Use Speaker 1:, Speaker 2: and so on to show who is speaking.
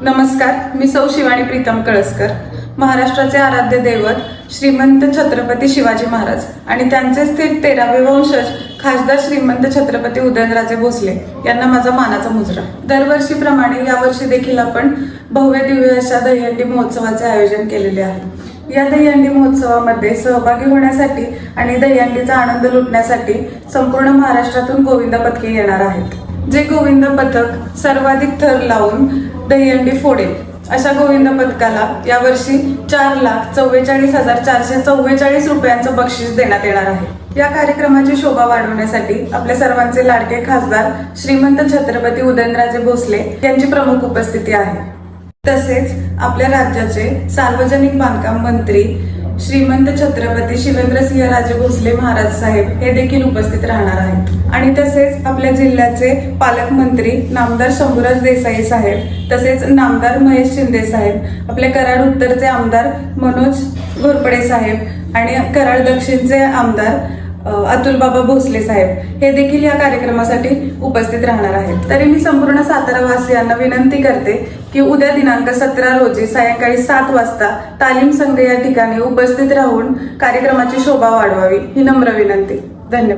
Speaker 1: नमस्कार, मी सौ शिवानी प्रीतम कळसकर. महाराष्ट्राचे आराध्य दैवत श्रीमंत छत्रपती शिवाजी महाराज आणि त्यांचेच ते 13वे वंशज खासदार श्रीमंत छत्रपती उदयनराजे भोसले यांना माझा मानाचा मुजरा. दरवर्षीप्रमाणे यावर्षी देखील आपण भव्य दिव्य अशा दहीहंडी महोत्सवाचे आयोजन केलेले आहे. या दहीहंडी महोत्सवामध्ये सहभागी होण्यासाठी आणि दहीहंडीचा आनंद लुटण्यासाठी संपूर्ण महाराष्ट्रातून गोविंद पथके येणार आहेत. जे गोविंद पथक सर्वाधिक थर लावून दहीहंडी फोडेल अशा गोविंद पथकाला यावर्षी 4,44,444 रुपयांचं बक्षीस देण्यात येणार आहे. या कार्यक्रमाची शोभा वाढवण्यासाठी आपल्या सर्वांचे लाडके खासदार श्रीमंत छत्रपती उदयनराजे भोसले यांची प्रमुख उपस्थिती आहे. तसेच आपल्या राज्याचे सार्वजनिक बांधकाम मंत्री श्रीमंत छत्रपती शिवेंद्रसिंहराजे भोसले महाराज साहेब हे देखील उपस्थित राहणार आहेत. आणि तसेच आपल्या जिल्ह्याचे पालकमंत्री नामदार शंभूराज देसाई साहेब, तसेच नामदार महेश शिंदे साहेब, आपले कराड उत्तरचे आमदार मनोज घोरपडे साहेब आणि कराड दक्षिणचे आमदार अतुल बाबा भोसले साहेब हे देखील या कार्यक्रमासाठी उपस्थित राहणार आहेत. तरी मी संपूर्ण सातारा वासियांना विनंती करते की उद्या दिनांक 17 रोजी सायंकाळी 7 वाजता तालीम संघ या ठिकाणी उपस्थित राहून कार्यक्रमाची शोभा वाढवावी ही नम्र विनंती. धन्यवाद.